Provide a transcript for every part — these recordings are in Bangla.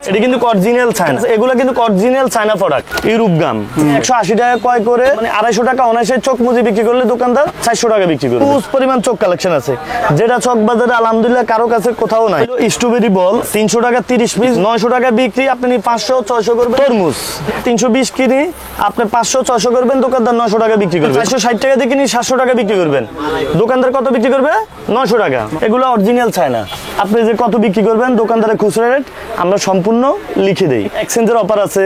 এটা কিন্তু অরিজিনাল চায়না, এগুলো কিন্তু অরিজিনাল চায়না প্রোডাক্ট। ইউরোপ গাম 180 টাকা ক্রয় করে মানে 250 টাকা অনায়াসে চোখ মুজি বিক্রি করলে দোকানদার 400 টাকা বিক্রি করবে। প্রচুর পরিমাণ চোখ কালেকশন আছে, যেটা চক বাজারে আলহামদুলিল্লাহ কারো কাছে কোথাও নাই। স্ট্রবেরি বল 300 টাকা 30 পিস, 900 টাকা বিক্রি, আপনি 500-600 করবেন। তরমুজ 320 কিনি, আপনি 500-600 করবেন, দোকানদার 900 টাকা বিক্রি করবে। 460 টাকা দিয়ে কিনি 700 টাকা বিক্রি করবেন, দোকানদার কত বিক্রি করবে? 900 টাকা। এগুলো অরিজিনাল চায়না। আপনি যে কত বিক্রি করবেন দোকানদারের খুচরা রেট আমরা সম্পূর্ণ লিখে দেই। এক্সচেঞ্জের অফার আছে,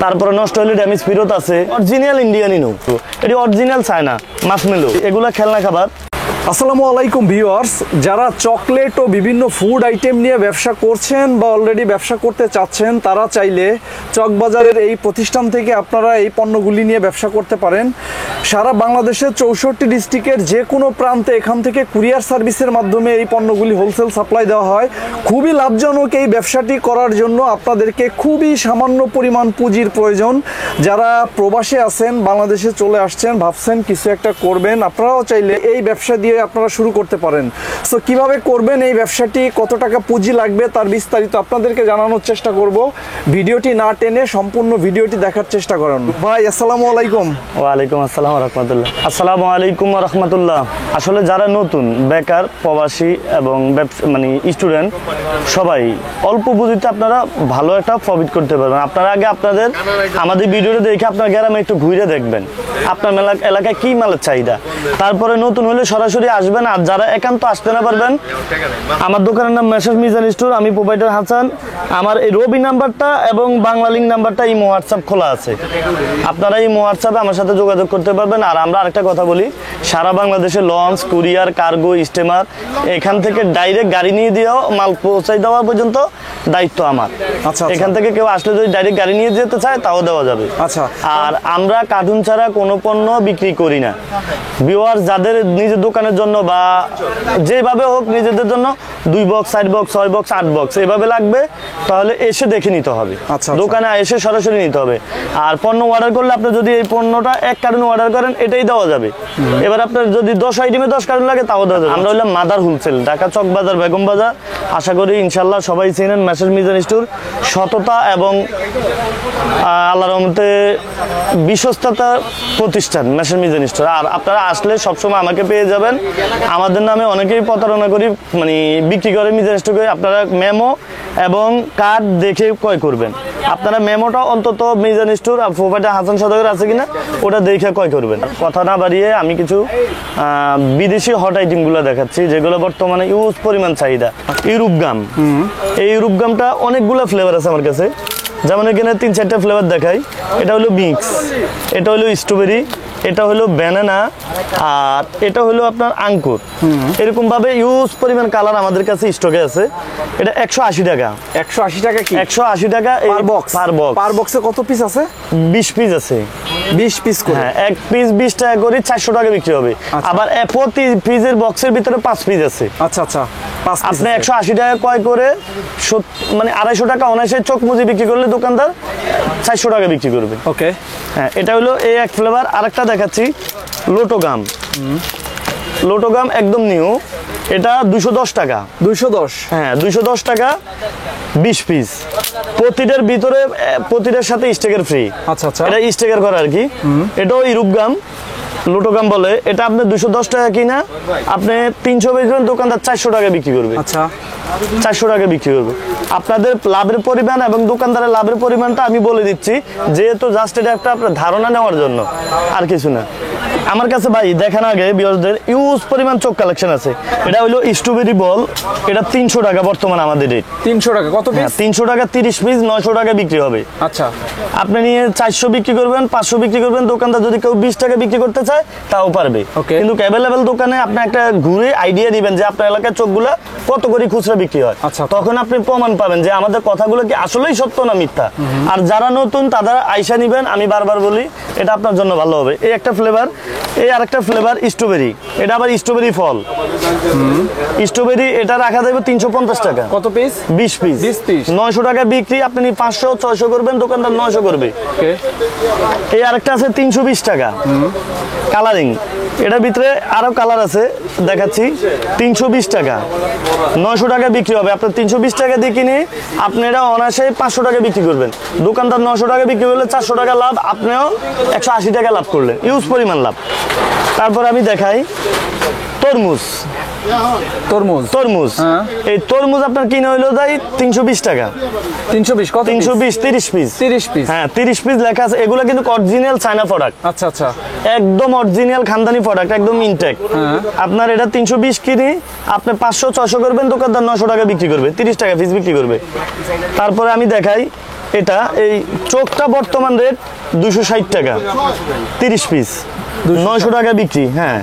তারপরে নষ্ট হলে ড্যামেজ ফেরত আছে। অরিজিনাল ইন্ডিয়ান ইনু, এটি অরিজিনাল চায়না মাসমেলো, এগুলা খেলনা খাবার। আসসালামু আলাইকুম ভিউয়ার্স, যারা চকলেট ও বিভিন্ন ফুড আইটেম নিয়ে ব্যবসা করছেন বা অলরেডি ব্যবসা করতে চাচ্ছেন, তারা চাইলে চকবাজারের এই প্রতিষ্ঠান থেকে আপনারা এই পণ্যগুলি নিয়ে ব্যবসা করতে পারেন। সারা বাংলাদেশের 64 ডিস্ট্রিক্টের যে কোনো প্রান্তে এখান থেকে কুরিয়ার সার্ভিসের মাধ্যমে এই পণ্যগুলি হোলসেল সাপ্লাই দেওয়া হয়। খুবই লাভজনক এই ব্যবসাটি করার জন্য আপনাদেরকে খুবই সামান্য পরিমাণ পুঁজির প্রয়োজন। যারা প্রবাসে আছেন, বাংলাদেশে চলে আসছেন, ভাবছেন কিছু একটা করবেন, আপনারাও চাইলে এই ব্যবসা দিয়ে আপনারা শুরু করতে পারেন। সো কিভাবে করবেন এই ব্যবসাটি, কত টাকা পুঁজি লাগবে, তার বিস্তারিত আপনাদেরকে জানানোর চেষ্টা করব। ভিডিওটি না টেনে সম্পূর্ণ ভিডিওটি দেখার চেষ্টা করুন। ভাই আসসালামু আলাইকুম। ওয়ালাইকুম আসসালাম রাহমাতুল্লাহ। আসসালামু আলাইকুম রাহমাতুল্লাহ। আসলে যারা নতুন বেকার, প্রবাসী এবং মানে স্টুডেন্ট, সবাই অল্প পুঁজিতে আপনারা ভালো একটা প্রফিট করতে পারবেন। আপনারা আগে আমাদের ভিডিওটা দেখে আপনার গ্রামে একটু ঘুরে দেখবেন আপনার এলাকায় কি মালের চাহিদা, তারপরে নতুন হলে সরাসরি আসবেন। আর যারা একান্ত আসতে না পারবেন, আমার দোকানের নাম মেসার্স মিজান স্টোর, আমি প্রোপাইটার হাসান। আমার এই রবি নাম্বারটা এবং বাংলা লিঙ্ক নাম্বারটা এই হোয়াটসঅ্যাপ খোলা আছে, আপনারা এই হোয়াটসঅ্যাপে আমার সাথে যোগাযোগ করতে পারবেন। আর আমরা আরেকটা কথা বলি, সারা বাংলাদেশে লঞ্চ, কুরিয়ার, কার্গো, স্টিমার, এখান থেকে ডাইরেক্ট গাড়ি নিয়ে দিয়েও মাল পৌঁছাই দেওয়া পর্যন্ত দায়িত্ব আমার। আচ্ছা, এখান থেকে কেউ আসলে যদি ডাইরেক্ট গাড়ি নিয়ে যেতে চায় তাও দেওয়া যাবে। আচ্ছা, আর আমরা কার্টুন ছাড়া কোনো পণ্য বিক্রি করি না। ভিউয়ার যাদের নিজের দোকানের জন্য বা যেভাবে হোক নিজেদের জন্য 2 বক্স, 4 বক্স, 6 বক্স, 8 বক্স এভাবে লাগবে, তাহলে এসে দেখে নিতে হবে। আচ্ছা, দোকানে এসে সরাসরি নিতে হবে। আর পণ্য অর্ডার করলে আপনি যদি এই পণ্যটা 1 কার্টুন অর্ডার করেন, এটাই দেওয়া যাবে। এবার আপনার যদি 10 আইটেমে 10 কার্টুন লাগে তাও দেওয়া যাবে। আমরা হলাম মাদার হোলসেল, ঢাকা চক বাজার, বেগম বাজার। আশা করি ইনশাল্লাহ সবাই চেনেন মেসার্স মিজান স্টোর। সততা এবং আল্লাহর রহমতে বিশ্বস্ততা প্রতিষ্ঠান মেসার্স মিজান স্টোর। আর আপনারা আসলে সবসময় আমাকে পেয়ে যাবেন। আমাদের নামে অনেকেই প্রতারণা করি, মানে বিক্রি করে মিজান স্টোর করে। আপনারা মেমো এবং কার্ড দেখে ক্রয় করবেন। আপনারা মেমোটা অন্তত মিজান স্টোর আর প্রোপাইটার হাসান সওদাগর আছে কিনা ওটা দেখে ক্রয় করবেন। কথা না বাড়িয়ে আমি কিছু বিদেশি হট আইটেমগুলো দেখাচ্ছি, যেগুলো বর্তমানে ইউজ পরিমাণ চাহিদা। ইউরোপ গাম, এই ইউরোপ গামটা অনেকগুলো ফ্লেভার আছে আমার কাছে, যেমন এখানে 3-4টা ফ্লেভার দেখাই। এটা হলো মিক্স, এটা হলো স্ট্রবেরি, এটা হলো ব্যানানা, আর এটা হলো আপনার আঙ্কুর। এরকম ভাবে ইউজ পরিমাণ কালার আমাদের কাছে স্টকে আছে। এটা 180 টাকা। 180 টাকা কি? 180 টাকা পার বক্স। পার বক্সে কত পিস আছে? 20 পিস আছে। 20 পিস করে? হ্যাঁ, এক পিস 20 টাকা করে 400 টাকা বিক্রি হবে। আবার প্রতি পিসের বক্সের ভিতরে 5 পিস আছে। আচ্ছা আচ্ছা, 5 পিস। আপনি 180 টাকা ক্রয় করে মানে 250 টাকা অনায়াসে চোখ মুজি বিক্রি করলে দোকানদার 400 টাকা বিক্রি করবে। ওকে, হ্যাঁ, এটা হলো এই এক ফ্লেভার। আরেকটা দেখাচ্ছি লোটোগাম। লোটোগাম একদম নিউ, এটা 210 টাকা। 210? হ্যাঁ, 210 টাকা 20 পিস। প্রতিটার ভিতরে প্রতিটার সাথে স্টিকার ফ্রি। আচ্ছা আচ্ছা, এটা স্টিকার করা আর কি। এটাও ইউরোপ গাম, লোটোগাম বলে। এটা আপনি 210 টাকা কিনা আপনি 300 বেচবেন, দোকানদার 400 টাকা বিক্রি করবে। আচ্ছা, 400 টাকা বিক্রি করবে। আপনাদের লাভের পরিমাণ এবং দোকানদারের লাভের পরিমাণটা আমি বলে দিচ্ছি, যেহেতু জাস্ট এটা একটা আপনার ধারণা নেওয়ার জন্য, আর কিছু না। আমার কাছে ভাই দেখেন আগে ভিউয়ারদের ইউজ পরিমাণ চোখ কালেকশন আছে। এটা হলো স্ট্রবেরি বল, এটা 300 টাকা বর্তমান আমাদের রেট। 300 টাকা কত পিস? 300 টাকা 30 পিস, 900 টাকা বিক্রি হবে। আচ্ছা, আপনি নিয়ে 400 বিক্রি করবেন, 500 বিক্রি করবেন, দোকানদার যদি কেউ 20 টাকা বিক্রি করতে চায় তাও পারবে। কিন্তু অ্যাভেলেবেল দোকানে আপনি একটা ঘুরে আইডিয়া দিবেন যে আপনার এলাকার চোখগুলো কত করে খুচরা বিক্রি হয়। আচ্ছা, তখন আপনি প্রমাণ পাবেন যে আমাদের কথাগুলো কি আসলেই সত্য না মিথ্যা। আর যারা নতুন তারা আইসা নিবেন, আমি বারবার বলি এটা আপনার জন্য ভালো হবে। এই একটা ফ্লেভার এই আরেকটা ফ্লেভার স্ট্রবেরি, এটা আবার স্ট্রবেরি ফল। স্ট্রবেরি এটা রাখা যাবে 350 টাকা। কত পিস? 20 পিস। 20 পিস। 900 টাকা বিক্রি, আপনি 500 600 করবেন, দোকানদার 900 করবে। ওকে। এই আরেকটা আছে 320 টাকা কালারিং, এটার ভিতরে আরো কালার আছে দেখাচ্ছি। 320 টাকা, 900 টাকা বিক্রি হবে। আপনার 320 টাকা দিয়ে কিনে আপনি এটা অনায়াসে 500 টাকা বিক্রি করবেন, দোকানদার 900 টাকা বিক্রি করলে 400 টাকা লাভ, আপনিও 180 টাকা লাভ করলেন, ইউজ পরিমাণ লাভ। তারপর আমি দেখাই তরমুজ। তরমুজ। তরমুজ, এই তরমুজ আপনার কিনে হইলো যাই 320 টাকা। 320 কত? 320 30 পিস। 30 পিস। হ্যাঁ 30 পিস লেখা আছে। এগুলো কিন্তু অরিজিনাল চায়না প্রোডাক্ট, আচ্ছা আচ্ছা। একদম অরিজিনাল খানদানি প্রোডাক্ট, একদম ইনটেক। আপনার এটা 320 কিনে আপনি 500 600 করবেন, দোকানদার 900 টাকা বিক্রি করবে, 30 টাকা পিস বিক্রি করবে। তারপরে আমি দেখাই এটা, এই চোখটা বর্তমান রেট 260 টাকা 30 পিস, 900 টাকা বিক্রি। হ্যাঁ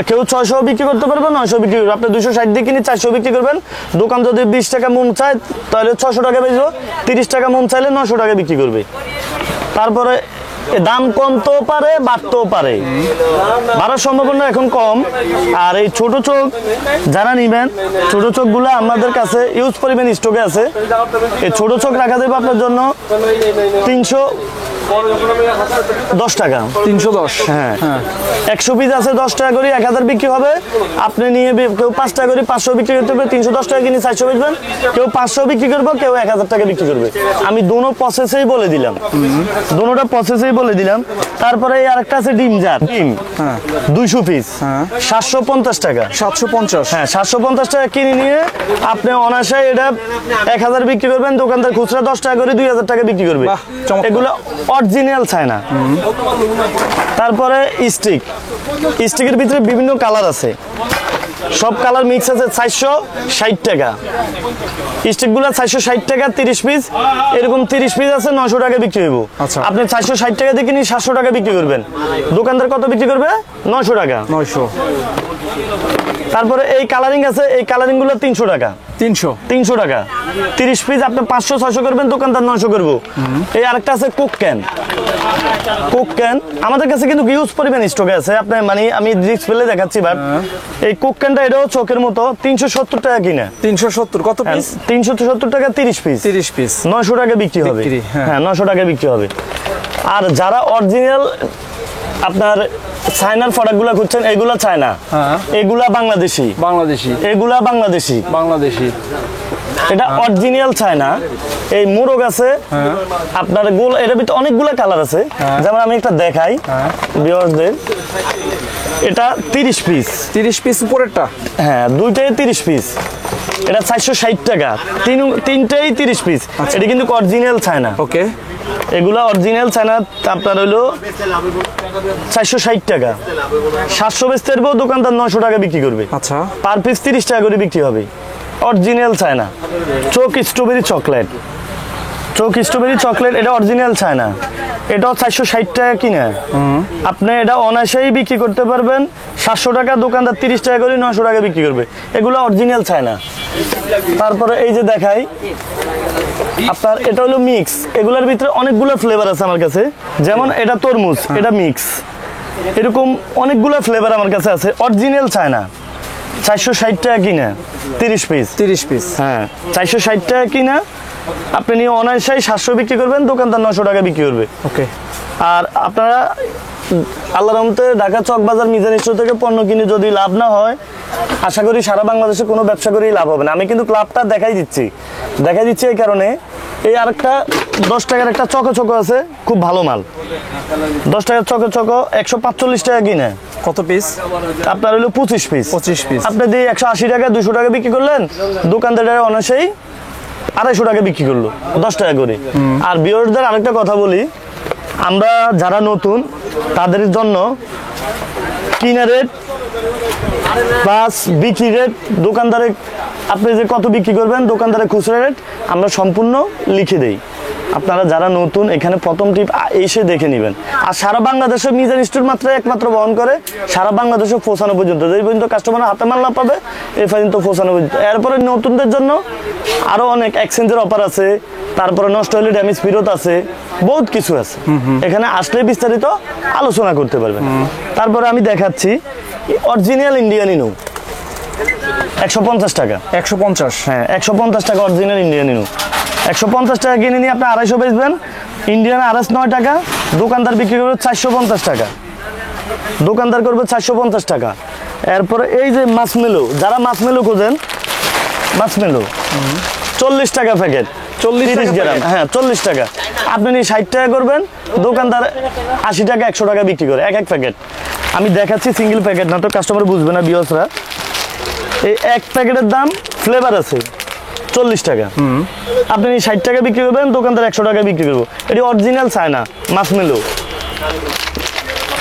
কেউ 600 বিক্রি করতে পারবে, 900 বিক্রি করবে। আপনি 260 দিয়ে কিনে 400 বিক্রি করবেন, দোকান যদি 20 টাকা মন চায় তাহলে 600 টাকা বেচবো, 30 টাকা মন চাইলে 900 টাকা বিক্রি করবে। তারপরে দাম কমতেও পারে বাড়তেও পারে, বাড়ার সম্ভাবনা এখন কম। আর এই ছোট চোখ যারা নিবেন, ছোট চোখগুলো আমাদের কাছে ইউজ পরিমাণ স্টকে আছে। এই ছোট চোখ রাখা যাবে আপনার জন্য 310 টাকা। 310। হ্যাঁ 100 পিস আছে 10 টাকা করে, 1000 বিক্রি হবে। আপনি নিয়ে কেউ 5 টাকা করে 500 বিক্রি করতে হবে, 310 টাকা কিনে 400 বেচবেন, কেউ 500 বিক্রি করবে, কেউ 1000 টাকা বিক্রি করবে। আমি দুটো প্রসেসেই বলে দিলাম, দুটোটা প্রসেসেই বলে দিলাম। তারপরে এই আরেকটা আছে ডিম জার, ডিম 200 পিস 750 টাকা। 750। হ্যাঁ 750 টাকা কিনে নিয়ে আপনি অনায়াসে এটা 1000 বিক্রি করবেন, দোকানদার খুচরা 10 টাকা করে 2000 টাকা বিক্রি করবে। বাহ, চমৎকার। এগুলো অরিজিনাল চায়না। তারপরে স্টিক, স্টিকের ভিতরে বিভিন্ন কালার আছে, সব কালার মিক্স আছে। 460 টাকা স্টিকগুলো, 460 টাকা 30 পিস। এরকম 30 পিস আছে 900 টাকা বিক্রি হইব। আচ্ছা। আপনি 460 টাকা দিয়ে কিনে 700 টাকা বিক্রি করবেন, দোকানদার কত বিক্রি করবে? 900 টাকা। 900। তারপরে এই কালারিং আছে, এই কালারিং গুলো 300 টাকা। 300 টাকা 30 পিস, আপনি 500 600 করবেন, দোকানদার 900 করবো। এই আরেকটা আছে কোক ক্যান, কোক ক্যান আমাদের কাছে কিন্তু হিউজ পরিমাণ স্টকে আছে। আপনি মানে আমি ডিসপ্লে দেখাচ্ছি, বাট এই কোক ক্যানটা এটাও চোখের মতো 370 টাকা কিনা। 370 কত পিস? 370 টাকা 30 পিস। 30 পিস 900 টাকা বিক্রি হবে। হ্যাঁ 900 টাকা বিক্রি হবে। আর যারা অরিজিনাল আপনার চায়নার প্রোডাক্টগুলো খুঁজছেন, এগুলা চায়না, এগুলা বাংলাদেশি। বাংলাদেশি, এগুলা বাংলাদেশি। বাংলাদেশি। এটা অরিজিনাল চায়না। এই মোরগ আছে আপনার গোল, এটার ভিতরে অনেকগুলা কালার আছে। যেমন আমি একটা দেখাই ভিউয়ারদের, এটা 30 পিস। 30 পিস উপরেরটা? হ্যাঁ দুইটাই 30 পিস। এটা 460 টাকা, তিনটাই 30 পিস। এটা কিন্তু অরিজিনাল চায়না। ওকে। এগুলা অরিজিনাল চায়না আপনার হলো 460 টাকা। 700 বেচতে পারবো, দোকানদার 900 টাকা বিক্রি করবে। আচ্ছা। পার পিস 30 টাকা করে বিক্রি হবে। Original China. চোখ স্ট্রবেরি চকলেট, চোখ স্ট্রবেরি চকলেট, এটা অরিজিনাল চায়না। এটাও 460 টাকা কিনে আপনি এটা অনায়াসেই বিক্রি করতে পারবেন 700 টাকা, দোকানদার 30 টাকা করে 900 টাকা বিক্রি করবে। এগুলো অরিজিনাল চায়না। তারপরে এই যে দেখাই আপনার, এটা হলো মিক্স। এগুলোর ভিতরে অনেকগুলো ফ্লেভার আছে আমার কাছে। যেমন এটা তরমুজ, এটা মিক্স। এরকম অনেকগুলো ফ্লেভার আমার কাছে আছে। অরিজিনাল চায়না, 460 টাকা কিনা 30 পিস। 30 পিস। হ্যাঁ 460 টাকা কিনা আপনি নিয়ে অনায়াসে 700 বিক্রি করবেন, দোকানদার 900 টাকা বিক্রি করবে। ওকে। আর আপনারা আল্লাহর রহমতে ঢাকা চকবাজার মিজান স্টোর থেকে পণ্য কিনে যদি লাভ না হয়, আশা করি সারা বাংলাদেশে কোনো ব্যবসা করেই লাভ হবে না। আমি কিন্তু ক্লাবটা দেখাই দিচ্ছি এই কারণে। এই আরেকটা 10 টাকার একটা চকো চকো আছে, খুব ভালো মাল। 10 টাকার চকো চকো 145 টাকা কিনে। কত পিস? আপনার হলো 25 পিস। 25 পিস। আপনি দিয়ে 180 টাকা 200 টাকা বিক্রি করলেন, দোকানদার অনায়াসেই 250 টাকা বিক্রি করলো 10 টাকা করে। আর ভিউয়ারদের আরেকটা কথা বলি, আমরা যারা নতুন তাদের জন্য কিনা রেট প্লাস বিক্রি রেট, দোকানদারে আপনি যে কত বিক্রি করবেন, দোকানদারের খুচরা রেট আমরা সম্পূর্ণ লিখে দেই। আপনারা যারা নতুন এখানে প্রথম টিপ এসে দেখে নেবেন। আর সারা বাংলাদেশে মিজান স্টোর মাত্র একমাত্র বহন করে সারা বাংলাদেশে পৌঁছানো পর্যন্ত, যে পর্যন্ত কাস্টমার হাতে মাল না পাবে এই পর্যন্ত পৌঁছানো পর্যন্ত। এরপরে নতুনদের জন্য আরো অনেক এক্সচেঞ্জের অফার আছে, তারপরে নষ্ট হলে ড্যামেজ ফেরত আছে, বহুত কিছু আছে। এখানে আসলে বিস্তারিত আলোচনা করতে পারবেন। তারপরে আমি দেখাচ্ছি অরিজিনাল ইন্ডিয়ান ইনু 150 টাকা। 150? হ্যাঁ 150 টাকা অরিজিনাল ইন্ডিয়ান ইনু। 150 টাকা কিনে নিয়ে আপনি 250 বেচবেন। ইন্ডিয়ান আরএস 9 টাকা, দোকানদার বিক্রি করবে 450 টাকা। দোকানদার করবে 450 টাকা। এরপরে এই যে মাছমেলো, যারা মাছমেলো খোঁজেন, মাছমেলো 40 টাকা প্যাকেট, 30 গ্রাম। হ্যাঁ 40 টাকা। আপনি 60 টাকা করবেন, দোকানদার 80 টাকা 100 টাকা বিক্রি করে এক প্যাকেট। আমি দেখাচ্ছি সিঙ্গেল প্যাকেট না তো কাস্টমার বুঝবে না ভিউয়ার্সরা। এই এক প্যাকেটের দাম ফ্লেভার আছে 40 টাকা। আপনি 60 টাকা বিক্রি করবেন, দোকানদার 100 টাকা বিক্রি করবো। এটি অরিজিনাল চায়না মাছমেলো।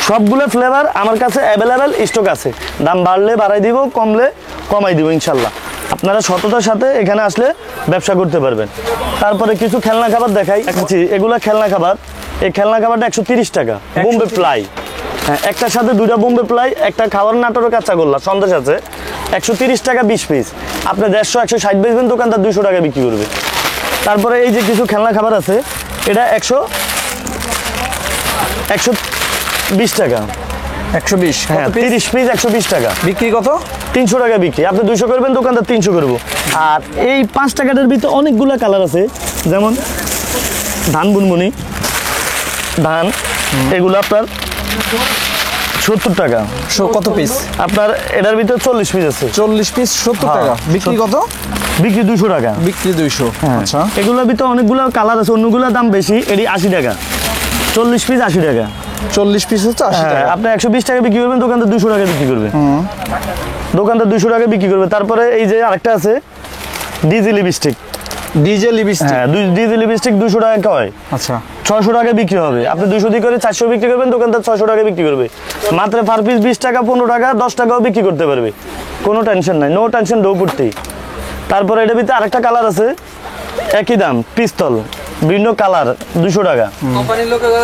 সবগুলো ফ্লেভার আমার কাছে অ্যাভেলেবেল স্টক আছে। দাম বাড়লে বাড়াই দিব, কমলে কমাই দিব ইনশাল্লাহ। আপনারা সততার সাথে এখানে আসলে ব্যবসা করতে পারবেন। তারপরে কিছু খেলনা খাবার দেখাই। এগুলা খেলনা খাবার। এই খেলনা খাবারটা 130 টাকা। বোম্বে প্লাই, হ্যাঁ একটার সাথে 2টা বোম্বে প্লাই, একটা খাবার নাটোরের কাঁচাগোল্লা সন্দেশ আছে। 130 টাকা 20 পিস। আপনি 150 160 বেচবেন, দোকানদার 200 টাকা বিক্রি করবে। তারপরে এই যে কিছু খেলনা খাবার আছে, এটা 120 টাকা। 120? হ্যাঁ 30 পিস 120 টাকা। বিক্রি কত? 300 টাকা বিক্রি। আপনি 200 করবেন, দোকানদার 300 করবো। আর এই 5 টাকাটার ভিতরে অনেকগুলো কালার আছে, যেমন ধান বুনবুনি, ধান, এগুলো আপনার 70 টাকা। কত পিস? আপনার এটার ভিতরে 40 পিস আছে। 40 পিস 70 টাকা। বিক্রি কত? বিক্রি 200 টাকা। বিক্রি 200। আচ্ছা, এগুলোর ভিতরে অনেকগুলো কালার আছে, অন্যগুলোর দাম বেশি। এটি 80 টাকা। 40 পিস 80 টাকা। 40 পিস হচ্ছে 80 টাকা। আপনি 120 টাকা বিক্রি করবেন, দোকানদার 200 টাকা বিক্রি করবে। দোকানদার 200 টাকা বিক্রি করবে। তারপরে এই যে আরেকটা আছে ডিজি লিপস্টিক। DJ lipstick? হ্যাঁ ডিজি লিপস্টিক 200 টাকা হয়। আচ্ছা, 600 টাকা বিক্রি হবে। আপনি 200 দিয়ে করে 400 বিক্রি করবেন, দোকানদার 600 টাকা বিক্রি করবে। মাত্র পার পিস 20 টাকা, 15 টাকা, 10 টাকাও বিক্রি করতে পারবে। কোনো টেনশন নাই, নো টেনশন, ডো করতেই। তারপরে এটার ভিতরে আরেকটা কালার আছে, একই দাম, পিস্তল, বিভিন্ন কালার, 200 টাকা।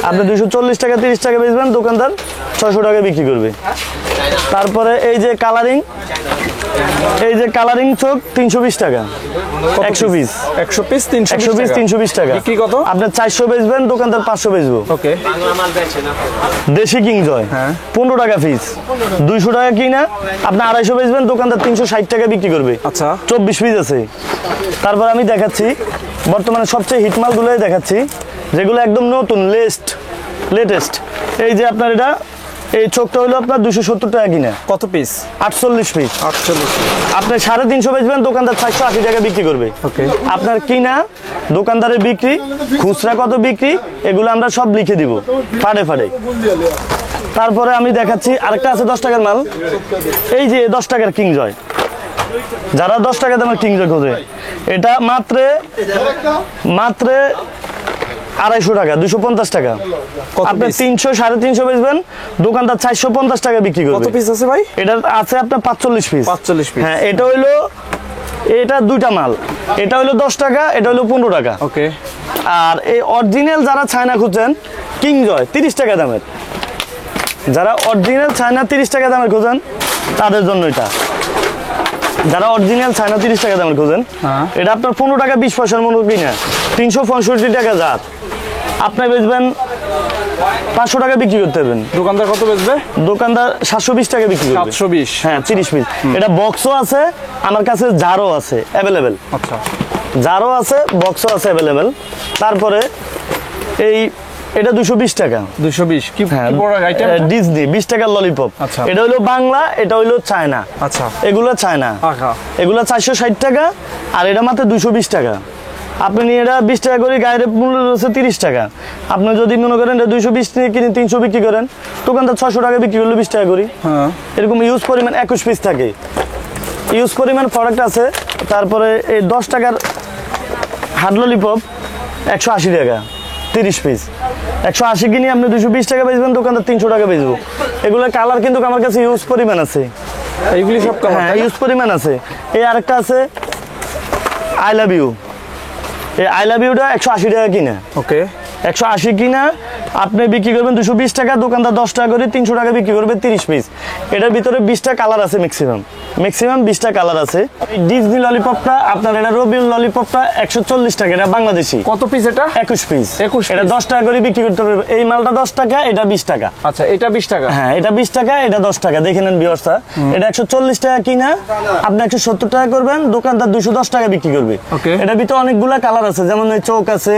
আপনি 240 টাকা 30 টাকা বেচবেন, দোকানদার 600 টাকা বিক্রি করবে। তারপরে এই যে কালারিং, এই যে কালারিং চোখ 320 টাকা। 100 পিস 320 টাকা। বিক্রি কত? আপনার 400 বেচবেন, দোকানদার 500 বেচবো। ওকে। দেশি কিং জয় 15 টাকা পিস। 200 টাকা কিনা আপনি 250 বেচবেন, দোকানদার 360 টাকা বিক্রি করবে। আচ্ছা, 24 পিস আছে। তারপর আমি দেখাচ্ছি বর্তমানে সবচেয়ে হিটমালগুলোই দেখাচ্ছি, যেগুলো একদম নতুন লেটেস্ট। এই যে আপনার এটা, এই চোখটা হলো আপনার 270 টাকা কিনা। কত পিস? 48 পিস। 48। আপনি 350 বেচবেন, দোকানদার 480 টাকা বিক্রি করবে। ওকে। আপনার কিনা, দোকানদারের বিক্রি, খুচরা কত বিক্রি, এগুলো আমরা সব লিখে দিব ফাড়ে ফাড়ে। তারপরে আমি দেখাচ্ছি আরেকটা আছে 10 টাকার মাল। এই যে 10 টাকার কিং জয়, যারা 10 টাকা দামের কিং জয় খোঁজে, এটা মাত্র 250 টাকা, 250 টাকা। আপনি 300 350 বেচবেন, দোকানদার 450 টাকা বিক্রি করবে। কত পিস আছে ভাই? এটা আছে আপনার 45 পিস। 45 পিস। হ্যাঁ এটা হইলো, এটা দুইটা মাল, এটা হইলো 10 টাকা, এটা হইলো 15 টাকা। ওকে। আর এই অরিজিনাল যারা চায়না খুঁজছেন, কিং জয় 30 টাকা দামের, যারা অরিজিনাল চায়না 30 টাকা দামের খুঁজেন তাদের জন্য এটা। যারা অরিজিনাল চায়না 30 টাকা দামের খোঁজেন, এটা আপনার 15 টাকা 20 পয়সার মতো কিনা, 365 টাকা জাত। আপনি বেচবেন 500 টাকা বিক্রি করতে পারবেন। দোকানদার কত বেচবে? দোকানদার 720 টাকা বিক্রি করবে। 720? হ্যাঁ 30 পিস। এটা বক্সও আছে আমার কাছে, জারও আছে অ্যাভেলেবেল। আচ্ছা, জারও আছে, বক্সও আছে অ্যাভেলেবেল। তারপরে এটা 220 টাকা। 220 কি প্রোডাক্ট আইটেম? ডিজনি 20 টাকার ললিপপ। আচ্ছা, এটা হলো বাংলা, এটা হলো চায়না। আচ্ছা, এগুলো চায়না। আচ্ছা, এগুলো 460 টাকা, আর এটা মাত্র 220 টাকা। আপনি নিয়ে এটা 20 টাকা করে, গায়ের মূল্য রয়েছে 30 টাকা। আপনি যদি মনে করেন এটা 220 নিয়ে কিনে 300 বিক্রি করেন, দোকানদার 600 টাকা বিক্রি করলে 20 টাকা করি। এরকম ইউজ পরিমাণ 21 পিস থাকে, ইউজ পরিমাণ প্রোডাক্ট আছে। তারপরে এই 10 টাকার হার্ড ললিপপ 180 টাকা, 30 পিস। 180 কিনে আপনি 220 টাকা বেচবেন, দোকানদার 300 টাকা বেচবো। এগুলোর কালার কিন্তু আমার কাছে ইউজ পরিমাণ আছে। এইগুলি সব কালার? হ্যাঁ ইউজ পরিমাণ আছে। এই আরেকটা আছে আই লাভ ইউ, এই আই লাভ ইউটা 180 টাকা কিনা, ওকে 180 কিনা আপনি বিক্রি করবেন 220 টাকা, দোকানদার 10 টাকা করে 300 টাকা বিক্রি করবে 30 পিস। এটার ভিতরে 20টা কালার আছে, ম্যাক্সিমাম 20টা কালার আছে। ডিজনি ললিপপটা আপনার, এটা রবিউল ললিপপটা 140 টাকা, এটা বাংলাদেশি। কত পিস এটা? 21 পিস। 21 এটা 10 টাকা করে বিক্রি করতে হবে। এই মালটা 10 টাকা, এটা 20 টাকা। আচ্ছা, এটা 20 টাকা। হ্যাঁ, এটা 20 টাকা, এটা 10 টাকা। দেখে নেন ভিউয়ার্সরা, এটা 140 টাকা কিনা আপনি 170 টাকা করবেন, দোকানদার 210 টাকা বিক্রি করবে। Okay. এটার ভিতরে অনেকগুলা কালার আছে, যেমন এই চোখ আছে,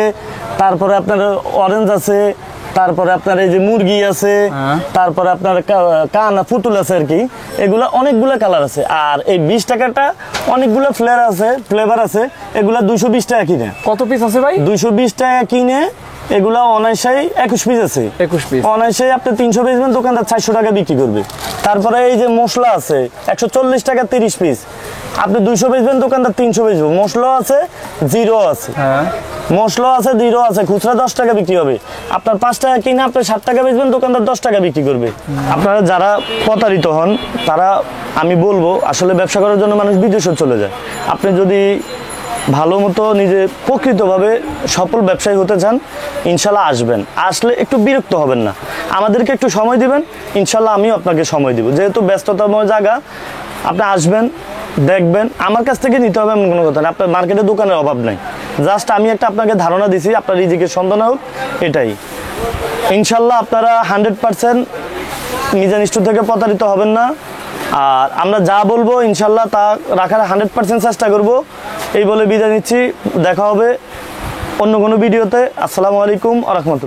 তারপরে আপনার অরেঞ্জ আছে, তারপরে আপনার এই যে মুরগি আছে, তারপরে আপনার কানা পুতুল আছে আর কি। এগুলা অনেকগুলা কালার আছে। আর এই 20 টাকাটা অনেকগুলা ফ্লেভার আছে, এগুলা 220 টাকা কিনে। কত পিস আছে ভাই? 220 টাকা কিনে এগুলা অনায়াসেই 21 পিস আছে। 21 পিস। অনায়াসেই আপনি 300 বেচবেন, দোকানদার 400 টাকা বিক্রি করবে। তারপরে এই যে মশলা আছে 140 টাকা 30 পিস, আপনি 200 বেচবেন, দোকানদার 300 বেচবে। মশলা আছে, জিরো আছে, হ্যাঁ মশলা আছে, জিরো আছে, খুচরা 10 টাকা বিক্রি হবে। আপনার 5 টাকা কিনে আপনি 60 টাকা বেচবেন, দোকানদার 10 টাকা বিক্রি করবে। আপনারা যারা প্রতারিত হন তারা, আমি বলবো আসলে ব্যবসা করার জন্য মানুষ বিদেশে চলে যায়। আপনি যদি ভালো মতো নিজে প্রকৃতভাবে সফল ব্যবসায়ী হতে চান, ইনশাল্লাহ আসবেন। আসলে একটু বিরক্ত হবেন না, আমাদেরকে একটু সময় দিবেন, ইনশাল্লাহ আমিও আপনাকে সময় দিব। যেহেতু ব্যস্ততাময় জায়গা, আপনি আসবেন, দেখবেন। আমার কাছ থেকে নিতে হবে এমন কোনো কথা না, আপনার মার্কেটে দোকানের অভাব নাই। জাস্ট আমি একটা আপনাকে ধারণা দিছি, আপনার রিজিকের সন্ধান হোক, এটাই। ইনশাল্লাহ আপনারা 100% মিজান স্টোর থেকে প্রতারিত হবেন না। আর আমরা যা বলবো ইনশাল্লাহ তা রাখার 100% চেষ্টা করব। এই বলে বিদায় নিচ্ছি, দেখা হবে অন্য কোনো ভিডিওতে। আসসালামু আলাইকুম ওয়া রাহমাতুল্লাহ।